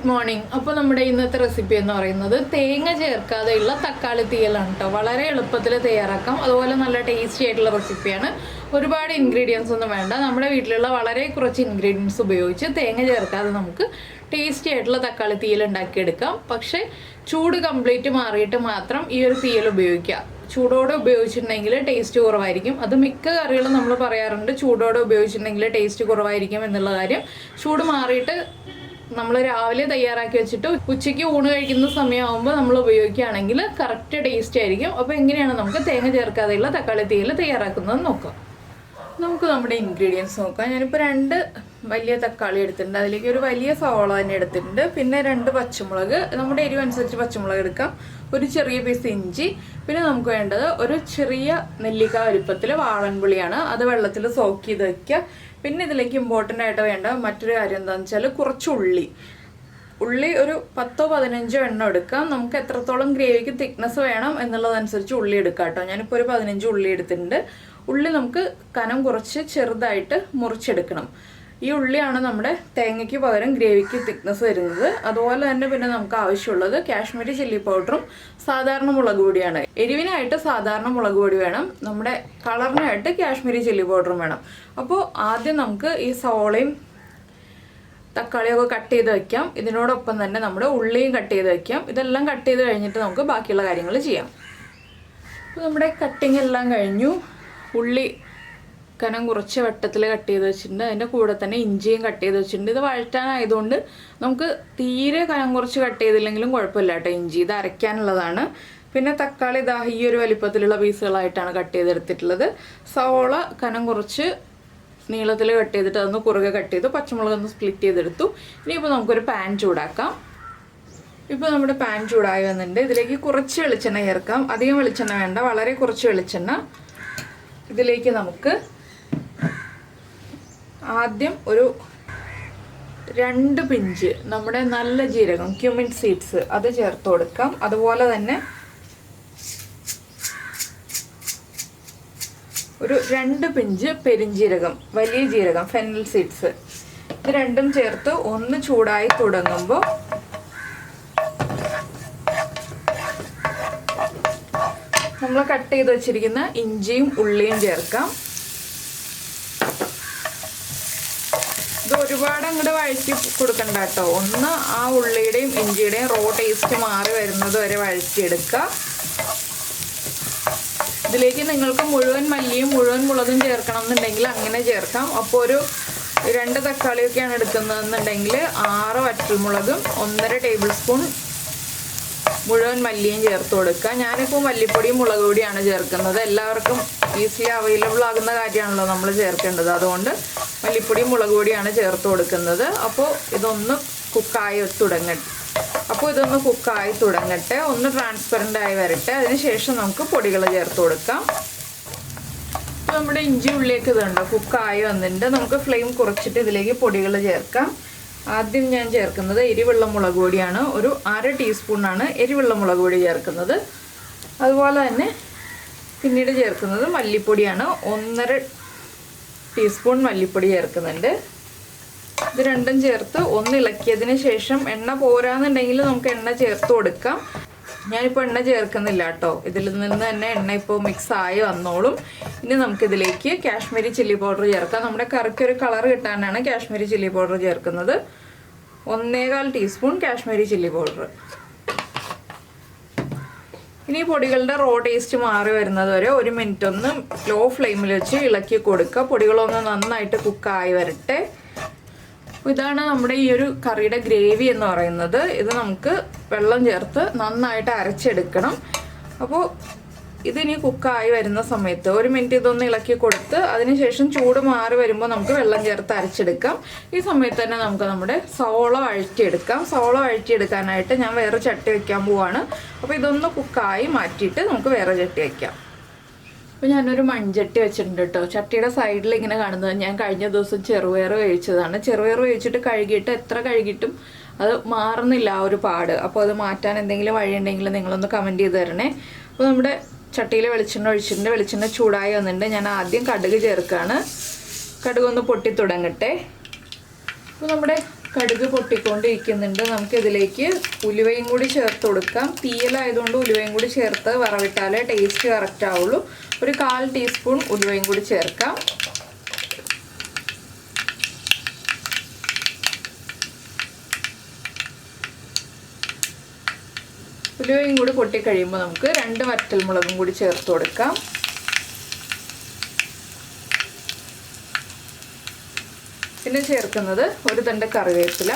Good morning. അപ്പോൾ നമ്മുടെ ഇന്നത്തെ റെസിപ്പി എന്ന് പറയുന്നത് തേങ്ങ ചേർക്കാതെയുള്ള തക്കാളി തീയലാണ് കേട്ടോ. വളരെ എളുപ്പത്തിൽ തയ്യാറാക്കാം. അതുപോലെ നല്ല ടേസ്റ്റി ആയിട്ടുള്ള റെസിപ്പിയാണ്. ഒരുപാട് ഇൻഗ്രീഡിയൻസ് ഒന്നും വേണ്ട. നമ്മുടെ വീട്ടിലുള്ള വളരെ കുറച്ച് ഇൻഗ്രീഡിയൻസ് ഉപയോഗിച്ച് തേങ്ങ ചേർക്കാതെ നമുക്ക് ടേസ്റ്റി ആയിട്ടുള്ള തക്കാളി തീയൽ ഉണ്ടാക്കിയെടുക്കാം. പക്ഷേ ചൂട് കംപ്ലീറ്റ് മാറിയിട്ട് മാത്രം ഈ ഒരു തീയൽ ഉപയോഗിക്കുക. ചൂടോടെ ഉപയോഗിച്ചിട്ടുണ്ടെങ്കിൽ ടേസ്റ്റ് കുറവായിരിക്കും. അത് മിക്ക കറികളും നമ്മൾ പറയാറുണ്ട്, ചൂടോടെ ഉപയോഗിച്ചിട്ടുണ്ടെങ്കിൽ ടേസ്റ്റ് കുറവായിരിക്കും എന്നുള്ള കാര്യം. ചൂട് മാറിയിട്ട് നമ്മൾ രാവിലെ തയ്യാറാക്കി വെച്ചിട്ട് ഉച്ചയ്ക്ക് ഊണ് കഴിക്കുന്ന സമയമാകുമ്പോൾ നമ്മൾ ഉപയോഗിക്കുകയാണെങ്കിൽ കറക്റ്റ് ടേസ്റ്റ് ആയിരിക്കും. അപ്പോൾ എങ്ങനെയാണ് നമുക്ക് തേങ്ങ ചേർക്കാതെയുള്ള തക്കാളി തീയൽ തയ്യാറാക്കുന്നത് നോക്കാം. നമുക്ക് നമ്മുടെ ഇൻഗ്രീഡിയൻസ് നോക്കാം. ഞാനിപ്പോൾ 2 വലിയ തക്കാളി എടുത്തിട്ടുണ്ട്. അതിലേക്ക് ഒരു വലിയ സവാള തന്നെ എടുത്തിട്ടുണ്ട്. പിന്നെ 2 പച്ചമുളക്, നമ്മുടെ എരിവ് അനുസരിച്ച് പച്ചമുളക് എടുക്കാം. ഒരു ചെറിയ പീസ് ഇഞ്ചി. പിന്നെ നമുക്ക് വേണ്ടത് ഒരു ചെറിയ നെല്ലിക്ക വലുപ്പത്തിൽ വാളൻപുളിയാണ്. അത് വെള്ളത്തിൽ സോക്ക് ചെയ്ത് വയ്ക്കുക. പിന്നെ ഇതിലേക്ക് ഇമ്പോർട്ടൻ്റ് ആയിട്ട് വേണ്ട മറ്റൊരു കാര്യം എന്താണെന്ന് വെച്ചാൽ കുറച്ച് ഉള്ളി ഒരു 10-15 എണ്ണം എടുക്കാം. നമുക്ക് എത്രത്തോളം ഗ്രേവിക്ക് തിക്നെസ് വേണം എന്നുള്ളതനുസരിച്ച് ഉള്ളി എടുക്കാം കേട്ടോ. ഞാനിപ്പോൾ ഒരു 15 ഉള്ളി എടുത്തിട്ടുണ്ട്. ഉള്ളി നമുക്ക് കനം കുറച്ച് ചെറുതായിട്ട് മുറിച്ചെടുക്കണം. ഈ ഉള്ളിയാണ് നമ്മുടെ തേങ്ങയ്ക്ക് പകരം ഗ്രേവിക്ക് തിക്നെസ് വരുന്നത്. അതുപോലെ തന്നെ പിന്നെ നമുക്ക് ആവശ്യമുള്ളത് കാശ്മീരി ചില്ലി പൗഡറും സാധാരണ മുളക് പൊടിയാണ്. എരിവിനായിട്ട് സാധാരണ മുളക് പൊടി വേണം, നമ്മുടെ കളറിനായിട്ട് കാശ്മീരി ചില്ലി പൗഡറും വേണം. അപ്പോൾ ആദ്യം നമുക്ക് ഈ സവോളയും തക്കാളിയൊക്കെ കട്ട് ചെയ്ത് വയ്ക്കാം. ഇതിനോടൊപ്പം തന്നെ നമ്മുടെ ഉള്ളിയും കട്ട് ചെയ്ത് വയ്ക്കാം. ഇതെല്ലാം കട്ട് ചെയ്ത് കഴിഞ്ഞിട്ട് നമുക്ക് ബാക്കിയുള്ള കാര്യങ്ങൾ ചെയ്യാം. അപ്പോൾ നമ്മുടെ കട്ടിങ് എല്ലാം കഴിഞ്ഞു. ഉള്ളി കനം കുറച്ച് വട്ടത്തിൽ കട്ട് ചെയ്ത് വെച്ചിട്ടുണ്ട്. അതിൻ്റെ കൂടെ തന്നെ ഇഞ്ചിയും കട്ട് ചെയ്ത് വെച്ചിട്ടുണ്ട്. ഇത് വഴറ്റാനായതുകൊണ്ട് നമുക്ക് തീരെ കനം കുറച്ച് കട്ട് ചെയ്തില്ലെങ്കിലും കുഴപ്പമില്ല കേട്ടോ. ഇഞ്ചി ഇത് അരയ്ക്കാനുള്ളതാണ്. പിന്നെ തക്കാളി ഇതാ ഈ ഒരു വലിപ്പത്തിലുള്ള പീസുകളായിട്ടാണ് കട്ട് ചെയ്തെടുത്തിട്ടുള്ളത്. സവോള കനം കുറച്ച് നീളത്തിൽ കട്ട് ചെയ്തിട്ട് അതൊന്ന് കുറുകെ കട്ട് ചെയ്തു. പച്ചമുളകൊന്ന് സ്പ്ലിറ്റ് ചെയ്തെടുത്തു. ഇനിയിപ്പോൾ നമുക്കൊരു പാൻ ചൂടാക്കാം. ഇപ്പോൾ നമ്മുടെ പാൻ ചൂടായി വന്നിട്ടുണ്ട്. ഇതിലേക്ക് കുറച്ച് വെളിച്ചെണ്ണ ചേർക്കാം. അധികം വെളിച്ചെണ്ണ വേണ്ട, വളരെ കുറച്ച് വെളിച്ചെണ്ണ. ഇതിലേക്ക് നമുക്ക് ആദ്യം ഒരു 2 പിഞ്ച് നമ്മുടെ നല്ല ജീരകം ക്യുമിൻ സീഡ്സ് അത് ചേർത്ത് കൊടുക്കാം. അതുപോലെ തന്നെ ഒരു 2 പിഞ്ച് പെരിഞ്ജീരകം, വലിയ ജീരകം ഫെന്നൽ സീഡ്സ്. ഇത് രണ്ടും ചേർത്ത് ഒന്ന് ചൂടായി തുടങ്ങുമ്പോൾ നമ്മൾ കട്ട് ചെയ്ത് വെച്ചിരിക്കുന്ന ഇഞ്ചിയും ഉള്ളിയും ചേർക്കാം. ഇത് ഒരുപാട് അങ്ങോട്ട് വഴറ്റി കൊടുക്കണ്ട കേട്ടോ. ഒന്ന് ആ ഉള്ളിയുടെയും ഇഞ്ചിയുടെയും റോ ടേസ്റ്റ് മാറി വരുന്നത് വരെ വഴറ്റിയെടുക്കുക. ഇതിലേക്ക് നിങ്ങൾക്ക് മുഴുവൻ മല്ലിയും മുഴുവൻ മുളകും ചേർക്കണം എന്നുണ്ടെങ്കിൽ അങ്ങനെ ചേർക്കാം. അപ്പോൾ ഒരു 2 തക്കാളിയൊക്കെയാണ് എടുക്കുന്നതെന്നുണ്ടെങ്കിൽ 6 വറ്റൽമുളകും 1.5 ടേബിൾ സ്പൂൺ മുഴുവൻ മല്ലിയും ചേർത്ത് കൊടുക്കുക. ഞാനിപ്പോൾ മല്ലിപ്പൊടിയും മുളക് പൊടിയാണ് ചേർക്കുന്നത്. എല്ലാവർക്കും ഈസിലി അവൈലബിൾ ആകുന്ന കാര്യമാണല്ലോ നമ്മൾ ചേർക്കേണ്ടത്. അതുകൊണ്ട് മല്ലിപ്പൊടിയും മുളക് പൊടിയാണ് ചേർത്ത് കൊടുക്കുന്നത്. അപ്പോൾ ഇതൊന്ന് കുക്കായി തുടങ്ങട്ടെ. ഒന്ന് ട്രാൻസ്പെറൻ്റ് ആയി വരട്ടെ. അതിനുശേഷം നമുക്ക് പൊടികൾ ചേർത്ത് കൊടുക്കാം. അപ്പോൾ നമ്മുടെ ഇഞ്ചി ഉള്ളിലേക്ക് ഇതുണ്ടോ കുക്കായി വന്നിട്ടുണ്ട്. നമുക്ക് ഫ്ലെയിം കുറച്ചിട്ട് ഇതിലേക്ക് പൊടികൾ ചേർക്കാം. ആദ്യം ഞാൻ ചേർക്കുന്നത് എരിവുള്ള മുളക് പൊടിയാണ്. ഒരു 1/2 ടീസ്പൂണാണ് എരിവുള്ള മുളക് പൊടി ചേർക്കുന്നത്. അതുപോലെ തന്നെ പിന്നീട് ചേർക്കുന്നത് മല്ലിപ്പൊടിയാണ്. 1.5 ടീസ്പൂൺ മല്ലിപ്പൊടി ചേർക്കുന്നുണ്ട്. ഇത് രണ്ടും ചേർത്ത് ഒന്ന് ഇളക്കിയതിന് ശേഷം എണ്ണ പോരാന്നുണ്ടെങ്കിൽ നമുക്ക് എണ്ണ ചേർത്ത് കൊടുക്കാം. ഞാനിപ്പോൾ എണ്ണ ചേർക്കുന്നില്ല കേട്ടോ. ഇതിൽ നിന്ന് തന്നെ എണ്ണ ഇപ്പോൾ മിക്സ് ആയി വന്നോളും. ഇനി നമുക്കിതിലേക്ക് കാശ്മീരി ചില്ലി പൗഡർ ചേർക്കാം. നമ്മുടെ കറിക്കൊരു കളർ കിട്ടാനാണ് കാശ്മീരി ചില്ലി പൗഡർ ചേർക്കുന്നത്. 1.25 ടീസ്പൂൺ കാശ്മീരി ചില്ലി പൗഡർ. ഇനി പൊടികളുടെ റോ ടേസ്റ്റ് മാറി വരുന്നത് വരെ 1 മിനിറ്റ് ഒന്ന് ലോ ഫ്ലെയിമിൽ വെച്ച് ഇളക്കി കൊടുക്കുക. പൊടികളൊന്ന് നന്നായിട്ട് കുക്കായി വരട്ടെ. ഇതാണ് നമ്മുടെ ഈ ഒരു കറിയുടെ ഗ്രേവി എന്ന് പറയുന്നത്. ഇത് നമുക്ക് വെള്ളം ചേർത്ത് നന്നായിട്ട് അരച്ചെടുക്കണം. അപ്പോൾ ഇതിനി കുക്കായി വരുന്ന സമയത്ത് 1 മിനിറ്റ് ഇതൊന്ന് ഇളക്കി കൊടുത്ത് അതിനുശേഷം ചൂട് മാറി വരുമ്പോൾ നമുക്ക് വെള്ളം ചേർത്ത് അരച്ചെടുക്കാം. ഈ സമയത്ത് തന്നെ നമുക്ക് നമ്മുടെ സവോള വഴറ്റിയെടുക്കാം. സവോള വഴറ്റിയെടുക്കാനായിട്ട് ഞാൻ വേറെ ചട്ടി വയ്ക്കാൻ പോവാണ്. അപ്പോൾ ഇതൊന്ന് കുക്കായി മാറ്റിയിട്ട് നമുക്ക് വേറെ ചട്ടി വയ്ക്കാം. അപ്പോൾ ഞാനൊരു മൺചട്ടി വെച്ചിട്ടുണ്ട് കേട്ടോ. ചട്ടിയുടെ സൈഡിൽ ഇങ്ങനെ കാണുന്നത് ഞാൻ കഴിഞ്ഞ ദിവസം ചെറുപയർ വേവിച്ചതാണ്. ചെറുപയർ വേവിച്ചിട്ട് കഴുകിയിട്ട് എത്ര കഴുകിയിട്ടും അത് മാറുന്നില്ല ആ ഒരു പാട്. അപ്പോൾ അത് മാറ്റാൻ എന്തെങ്കിലും വഴിയുണ്ടെങ്കിൽ നിങ്ങളൊന്ന് കമൻറ്റ് ചെയ്ത് തരണേ. അപ്പോൾ നമ്മുടെ ചട്ടിയിൽ വെളിച്ചെണ്ണ ഒഴിച്ചിട്ടുണ്ട്. വെളിച്ചെണ്ണ ചൂടായി വന്നിട്ടുണ്ട്. ഞാൻ ആദ്യം കടുക് ചേർക്കുകയാണ്. കടുക് ഒന്ന് പൊട്ടി തുടങ്ങട്ടെ. അപ്പോൾ നമ്മുടെ കടുക് പൊട്ടിക്കൊണ്ടിരിക്കുന്നുണ്ട്. നമുക്കിതിലേക്ക് ഉലുവയും കൂടി ചേർത്ത് കൊടുക്കാം. തീയലായതുകൊണ്ട് ഉലുവയും കൂടി ചേർത്ത് വറവിട്ടാലേ ടേസ്റ്റ് കറക്റ്റ് ആവുള്ളൂ. ഒരു 1/4 ടീസ്പൂൺ ഉലുവയും കൂടി ചേർക്കാം. ഉലുവയും കൂടി പൊട്ടിക്കഴിയുമ്പോൾ നമുക്ക് 2 വറ്റൽമുളകും കൂടി ചേർത്ത് കൊടുക്കാം. പിന്നെ ചേർക്കുന്നത് ഒരു തണ്ട് കറിവേപ്പില,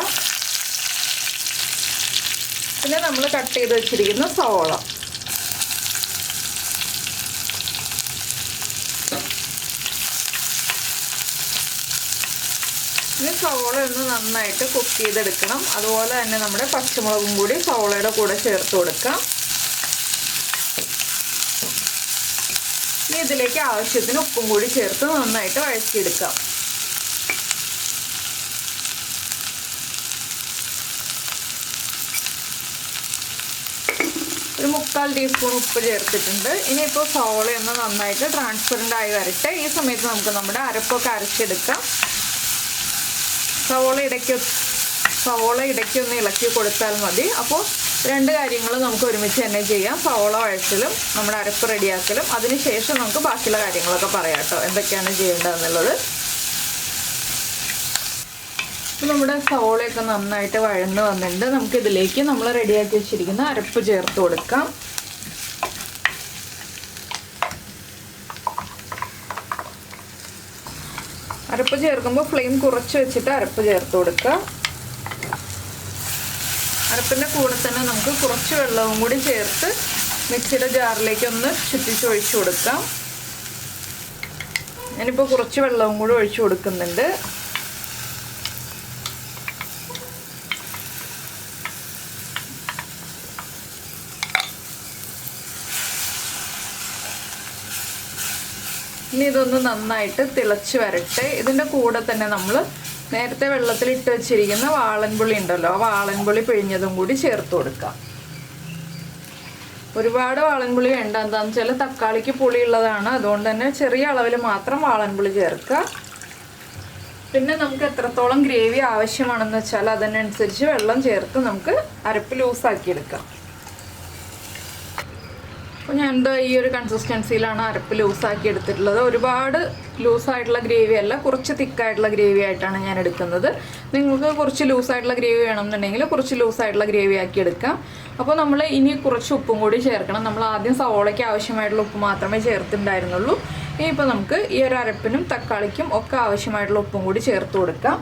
പിന്നെ നമ്മൾ കട്ട് ചെയ്ത് വെച്ചിരിക്കുന്ന സവോള. ഇനി സവോള ഒന്ന് നന്നായിട്ട് കുക്ക് ചെയ്തെടുക്കണം. അതുപോലെ തന്നെ നമ്മുടെ പച്ചമുളകും കൂടി സവോളയുടെ കൂടെ ചേർത്ത് കൊടുക്കാം. ഇനി ഇതിലേക്ക് ആവശ്യത്തിന് ഉപ്പും കൂടി ചേർത്ത് നന്നായിട്ട് വഴറ്റിയെടുക്കാം. ഒരു 1/4 ടീസ്പൂൺ ഉപ്പ് ചേർത്തിട്ടുണ്ട്. ഇനിയിപ്പോൾ സവോളയൊന്ന് നന്നായിട്ട് ട്രാൻസ്പെറൻ്റ് ആയി വരട്ടെ. ഈ സമയത്ത് നമുക്ക് നമ്മുടെ അരപ്പൊക്കെ അരച്ചെടുക്കാം. സവോള ഇടയ്ക്കൊന്ന് ഇളക്കി കൊടുത്താൽ മതി. അപ്പോൾ 2 കാര്യങ്ങൾ നമുക്ക് ഒരുമിച്ച് തന്നെ ചെയ്യാം. സവോള വഴറ്റലും നമ്മുടെ അരപ്പ് റെഡിയാക്കലും. അതിനുശേഷം നമുക്ക് ബാക്കിയുള്ള കാര്യങ്ങളൊക്കെ പറയാം കേട്ടോ, എന്തൊക്കെയാണ് ചെയ്യേണ്ടതെന്നുള്ളത്. നമ്മുടെ സവോളയൊക്കെ നന്നായിട്ട് വഴന്ന് വന്നിട്ടുണ്ട്. നമുക്കിതിലേക്ക് നമ്മൾ റെഡിയാക്കി വെച്ചിരിക്കുന്ന അരപ്പ് ചേർത്ത് കൊടുക്കാം. അരപ്പ് ചേർക്കുമ്പോൾ ഫ്ലെയിം കുറച്ച് വെച്ചിട്ട് അരപ്പ് ചേർത്ത് കൊടുക്കുക. അരപ്പിൻ്റെ കൂടെ തന്നെ നമുക്ക് കുറച്ച് വെള്ളവും കൂടി ചേർത്ത് മിക്സിയുടെ ജാറിലേക്ക് ഒന്ന് ചുറ്റിച്ചൊഴിച്ച് കൊടുക്കാം. ഞാനിപ്പോൾ കുറച്ച് വെള്ളവും കൂടി ഒഴിച്ചു കൊടുക്കുന്നുണ്ട്. ഇനി ഇതൊന്ന് നന്നായിട്ട് തിളച്ച് വരട്ടെ. ഇതിൻ്റെ കൂടെ തന്നെ നമ്മൾ നേരത്തെ വെള്ളത്തിലിട്ട് വെച്ചിരിക്കുന്ന വാളൻപുളി ഉണ്ടല്ലോ, ആ വാളൻപുളി പിഴിഞ്ഞതും കൂടി ചേർത്ത് കൊടുക്കാം. ഒരുപാട് വാളൻപുളി വേണ്ട, എന്താണെന്ന് വെച്ചാൽ തക്കാളിക്ക് പുളി ഉള്ളതാണ്. അതുകൊണ്ട് തന്നെ ചെറിയ അളവിൽ മാത്രം വാളൻപുളി ചേർക്കുക. പിന്നെ നമുക്ക് എത്രത്തോളം ഗ്രേവി ആവശ്യമാണെന്ന് വെച്ചാൽ അതിനനുസരിച്ച് വെള്ളം ചേർത്ത് നമുക്ക് അരപ്പ് ലൂസാക്കിയെടുക്കാം. അപ്പോൾ ഞാൻ ഈ ഒരു കൺസിസ്റ്റൻസിയിലാണ് അരപ്പ് ലൂസാക്കി എടുത്തിട്ടുള്ളത്. ഒരുപാട് ലൂസായിട്ടുള്ള ഗ്രേവി അല്ല, കുറച്ച് തിക്കായിട്ടുള്ള ഗ്രേവി ആയിട്ടാണ് ഞാൻ എടുക്കുന്നത്. നിങ്ങൾക്ക് കുറച്ച് ലൂസായിട്ടുള്ള ഗ്രേവി വേണമെന്നുണ്ടെങ്കിൽ കുറച്ച് ലൂസായിട്ടുള്ള ഗ്രേവി ആക്കി എടുക്കാം. അപ്പോൾ നമ്മൾ ഇനി കുറച്ച് ഉപ്പും കൂടി ചേർക്കണം. നമ്മൾ ആദ്യം സവോളയ്ക്ക് ആവശ്യമായിട്ടുള്ള ഉപ്പ് മാത്രമേ ചേർത്തിട്ടുണ്ടായിരുന്നുള്ളൂ. ഇനിയിപ്പോൾ നമുക്ക് ഈ ഒരു അരപ്പിനും തക്കാളിക്കും ഒക്കെ ആവശ്യമായിട്ടുള്ള ഉപ്പും കൂടി ചേർത്ത് കൊടുക്കാം.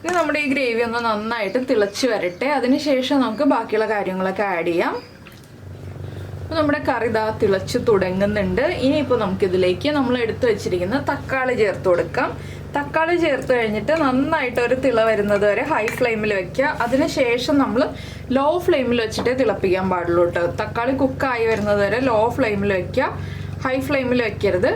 ഇനി നമ്മുടെ ഈ ഗ്രേവി ഒന്ന് നന്നായിട്ട് തിളച്ച് വരട്ടെ. അതിനുശേഷം നമുക്ക് ബാക്കിയുള്ള കാര്യങ്ങളൊക്കെ ആഡ് ചെയ്യാം. അപ്പോൾ നമ്മുടെ കറി ഇതാ തിളച്ച് തുടങ്ങുന്നുണ്ട്. ഇനിയിപ്പോൾ നമുക്കിതിലേക്ക് നമ്മൾ എടുത്തു വെച്ചിരിക്കുന്ന തക്കാളി ചേർത്ത് കൊടുക്കാം. തക്കാളി ചേർത്ത് കഴിഞ്ഞിട്ട് നന്നായിട്ട് ഒരു തിള വരുന്നത് വരെ ഹൈ ഫ്ലെയിമിൽ വെക്കുക. അതിനുശേഷം നമ്മൾ ലോ ഫ്ലെയിമിൽ വെച്ചിട്ടേ തിളപ്പിക്കാൻ പാടുള്ളൂ കേട്ടോ. തക്കാളി കുക്കായി വരുന്നത് വരെ ലോ ഫ്ലെയിമിൽ വെക്കുക, ഹൈ ഫ്ലെയിമിൽ വെക്കരുത്.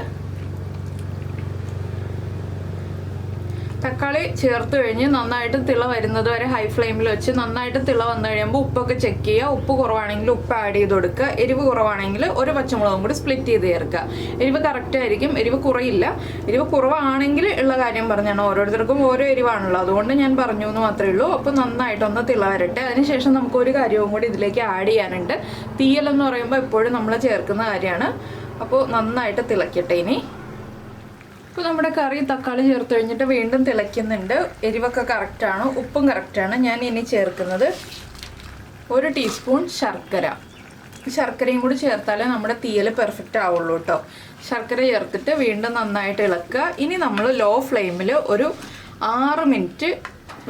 തക്കാളി ചേർത്ത് കഴിഞ്ഞ് നന്നായിട്ട് തിള വരുന്നത് വരെ ഹൈ ഫ്ലെയിമിൽ വെച്ച് നന്നായിട്ട് തിള വന്നു കഴിയുമ്പോൾ ഉപ്പൊക്കെ ചെക്ക് ചെയ്യുക. ഉപ്പ് കുറവാണെങ്കിൽ ഉപ്പ് ആഡ് ചെയ്ത് കൊടുക്കുക. എരിവ് കുറവാണെങ്കിൽ ഒരു പച്ചമുളകും കൂടി സ്പ്ലിറ്റ് ചെയ്ത് ചേർക്കുക. എരിവ് കറക്റ്റ് ആയിരിക്കും, എരിവ് കുറയില്ല. എരിവ് കുറവാണെങ്കിൽ ഉള്ള കാര്യം പറഞ്ഞാണ്, ഓരോരുത്തർക്കും ഓരോ എരിവാണല്ലോ, അതുകൊണ്ട് ഞാൻ പറഞ്ഞു എന്ന് മാത്രമേ ഉള്ളൂ. അപ്പോൾ നന്നായിട്ടൊന്ന് തിള വരട്ടെ. അതിനുശേഷം നമുക്കൊരു കാര്യവും കൂടി ഇതിലേക്ക് ആഡ് ചെയ്യാനുണ്ട്. തീയലെന്ന് പറയുമ്പോൾ എപ്പോഴും നമ്മൾ ചേർക്കുന്ന കാര്യമാണ്. അപ്പോൾ നന്നായിട്ട് തിളക്കട്ടെ. ഇനി ഇപ്പോൾ നമ്മുടെ കറി തക്കാളി ചേർത്ത് കഴിഞ്ഞിട്ട് വീണ്ടും തിളയ്ക്കുന്നുണ്ട്. എരിവൊക്കെ കറക്റ്റാണ്, ഉപ്പും കറക്റ്റാണ്. ഞാൻ ഇനി ചേർക്കുന്നത് 1 ടീസ്പൂൺ ശർക്കര. ശർക്കരയും കൂടി ചേർത്താലേ നമ്മുടെ തീയൽ പെർഫെക്റ്റ് ആവുള്ളൂ കേട്ടോ. ശർക്കര ചേർത്തിട്ട് വീണ്ടും നന്നായിട്ട് ഇളക്കുക. ഇനി നമ്മൾ ലോ ഫ്ലെയിമിൽ ഒരു 6 മിനിറ്റ്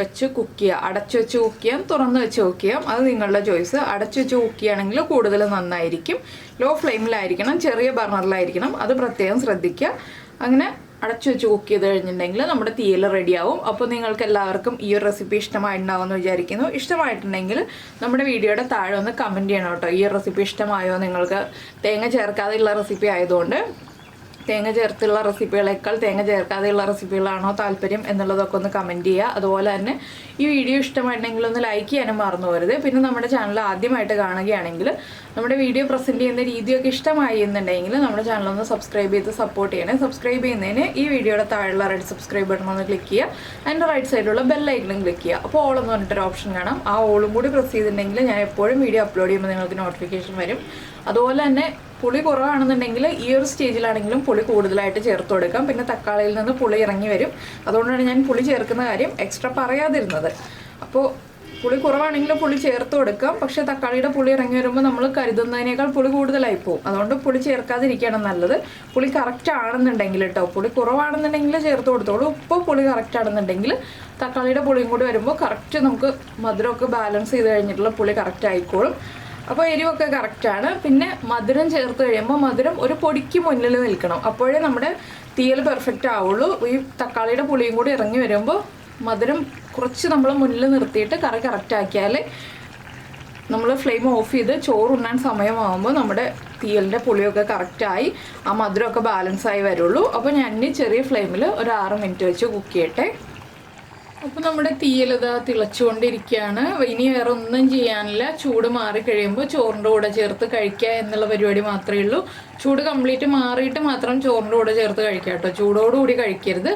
വെച്ച് കുക്ക് ചെയ്യുക. അടച്ചു വെച്ച് കുക്ക് ചെയ്യാം, തുറന്ന് വെച്ച് കുക്ക് ചെയ്യാം, അത് നിങ്ങളുടെ ചോയ്സ്. അടച്ചു വെച്ച് കുക്ക് ചെയ്യുകയാണെങ്കിൽ കൂടുതൽ നന്നായിരിക്കും. ലോ ഫ്ലെയിമിലായിരിക്കണം, ചെറിയ ബർണറിലായിരിക്കണം, അത് പ്രത്യേകം ശ്രദ്ധിക്കുക. അങ്ങനെ അടച്ചു വെച്ച് കുക്ക് ചെയ്ത് കഴിഞ്ഞിട്ടുണ്ടെങ്കിൽ നമ്മുടെ തീയൽ റെഡിയാവും. അപ്പോൾ നിങ്ങൾക്ക് എല്ലാവർക്കും ഈ ഒരു റെസിപ്പി ഇഷ്ടമായിട്ടുണ്ടാവുമെന്ന് വിചാരിക്കുന്നു. ഇഷ്ടമായിട്ടുണ്ടെങ്കിൽ നമ്മുടെ വീഡിയോയുടെ താഴെ ഒന്ന് കമൻറ്റ് ചെയ്യണം കേട്ടോ. ഈ റെസിപ്പി ഇഷ്ടമായോ? നിങ്ങൾക്ക് തേങ്ങ ചേർക്കാതെയുള്ള റെസിപ്പി ആയതുകൊണ്ട് തേങ്ങ ചേർത്തുള്ള റെസിപ്പികളേക്കാൾ തേങ്ങ ചേർക്കാതെയുള്ള റെസിപ്പികളാണോ താല്പര്യം എന്നുള്ളതൊക്കെ ഒന്ന് കമൻറ്റ് ചെയ്യുക. അതുപോലെ തന്നെ ഈ വീഡിയോ ഇഷ്ടമായിട്ടുണ്ടെങ്കിൽ ഒന്ന് ലൈക്ക് ചെയ്യാനും മറന്നു പോകരുത്. പിന്നെ നമ്മുടെ ചാനൽ ആദ്യമായിട്ട് കാണുകയാണെങ്കിൽ നമ്മുടെ വീഡിയോ പ്രസൻറ്റ് ചെയ്യുന്ന രീതിയൊക്കെ ഇഷ്ടമായി എന്നുണ്ടെങ്കിൽ നമ്മുടെ ചാനലൊന്ന് സബ്സ്ക്രൈബ് ചെയ്ത് സപ്പോർട്ട് ചെയ്യണേ. സബ്സ്ക്രൈബ് ചെയ്യുന്നതിന് ഈ വീഡിയോയുടെ താഴെയുള്ള റെഡ് സബ്സ്ക്രൈബ് ബട്ടൺ ഒന്ന് ക്ലിക്ക് ചെയ്യുക. അതിൻ്റെ റൈറ്റ് സൈഡിലുള്ള ബെല്ലൈക്കണും ക്ലിക്ക് ചെയ്യുക. അപ്പോൾ ഓൾ എന്ന് പറഞ്ഞിട്ടൊരു ഓപ്ഷൻ കാണാം. ആ ഓളും കൂടി പ്രസ് ചെയ്തിട്ടുണ്ടെങ്കിൽ ഞാൻ എപ്പോഴും വീഡിയോ അപ്ലോഡ് ചെയ്യുമ്പോൾ നിങ്ങൾക്ക് നോട്ടിഫിക്കേഷൻ വരും. അതുപോലെ തന്നെ പുളി കുറവാണെന്നുണ്ടെങ്കിൽ ഈ ഒരു സ്റ്റേജിലാണെങ്കിലും പുളി കൂടുതലായിട്ട് ചേർത്ത് കൊടുക്കാം. പിന്നെ തക്കാളിയിൽ നിന്ന് പുളി ഇറങ്ങി വരും. അതുകൊണ്ടാണ് ഞാൻ പുളി ചേർക്കുന്ന കാര്യം എക്സ്ട്രാ പറയാതിരുന്നത്. അപ്പോൾ പുളി കുറവാണെങ്കിലും പുളി ചേർത്ത് കൊടുക്കാം. പക്ഷേ തക്കാളിയുടെ പുളി ഇറങ്ങി വരുമ്പോൾ നമ്മൾ കരുതുന്നതിനേക്കാൾ പുളി കൂടുതലായി പോകും. അതുകൊണ്ട് പുളി ചേർക്കാതിരിക്കുകയാണ് നല്ലത്. പുളി കറക്റ്റ് ആണെന്നുണ്ടെങ്കിൽ കേട്ടോ, പുളി കുറവാണെന്നുണ്ടെങ്കിൽ ചേർത്ത് കൊടുത്തോളൂ. ഉപ്പ് പുളി കറക്റ്റ് ആണെന്നുണ്ടെങ്കിൽ തക്കാളിയുടെ പുളിയും കൂടി വരുമ്പോൾ കറക്റ്റ് നമുക്ക് മധുരമൊക്കെ ബാലൻസ് ചെയ്ത് കഴിഞ്ഞിട്ടുള്ള പുളി കറക്റ്റ് ആയിക്കോളും. അപ്പോൾ എരിവൊക്കെ കറക്റ്റാണ്. പിന്നെ മധുരം ചേർത്ത് കഴിയുമ്പോൾ മധുരം ഒരു പൊടിക്ക് മുന്നിൽ നിൽക്കണം. അപ്പോഴേ നമ്മുടെ തീയൽ പെർഫെക്റ്റ് ആവുള്ളൂ. ഈ തക്കാളിയുടെ പുളിയും കൂടി ഇറങ്ങി വരുമ്പോൾ മധുരം കുറച്ച് നമ്മൾ മുന്നിൽ നിർത്തിയിട്ട് കറി കറക്റ്റ് ആക്കിയാൽ നമ്മൾ ഫ്ലെയിം ഓഫ് ചെയ്ത് ചോറുണ്ണാൻ സമയമാകുമ്പോൾ നമ്മുടെ തീയലിൻ്റെ പുളിയൊക്കെ കറക്റ്റായി ആ മധുരമൊക്കെ ബാലൻസായി വരുള്ളൂ. അപ്പോൾ ഞാൻ ഇനി ചെറിയ ഫ്ലെയിമിൽ ഒരു 6 മിനിറ്റ് വെച്ച് കുക്ക് ചെയ്യട്ടെ. അപ്പോൾ നമ്മുടെ തീയൽ ഇതാ തിളച്ചുകൊണ്ടിരിക്കുകയാണ്. ഇനി വേറെ ഒന്നും ചെയ്യാനില്ല. ചൂട് മാറിക്കഴിയുമ്പോൾ ചോറിൻ്റെ കൂടെ ചേർത്ത് കഴിക്കുക എന്നുള്ള പരിപാടി മാത്രമേ ഉള്ളൂ. ചൂട് കംപ്ലീറ്റ് മാറിയിട്ട് മാത്രം ചോറിൻ്റെ കൂടെ ചേർത്ത് കഴിക്കുക കേട്ടോ, ചൂടോടുകൂടി കഴിക്കരുത്.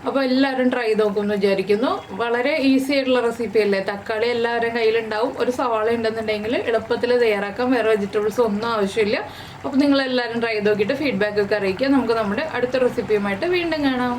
അപ്പോൾ എല്ലാവരും ട്രൈ ചെയ്ത് നോക്കുമെന്ന് വിചാരിക്കുന്നു. വളരെ ഈസി ആയിട്ടുള്ള റെസിപ്പി അല്ലേ. തക്കാളി എല്ലാവരും കയ്യിലുണ്ടാവും. ഒരു സവാള ഉണ്ടെന്നുണ്ടെങ്കിൽ എളുപ്പത്തിൽ തയ്യാറാക്കാം. വേറെ വെജിറ്റബിൾസ് ഒന്നും ആവശ്യമില്ല. അപ്പോൾ നിങ്ങളെല്ലാവരും ട്രൈ ചെയ്ത് നോക്കിയിട്ട് ഫീഡ്ബാക്ക് ഒക്കെ അറിയിക്കുക. നമുക്ക് നമ്മുടെ അടുത്ത റെസിപ്പിയുമായിട്ട് വീണ്ടും കാണാം.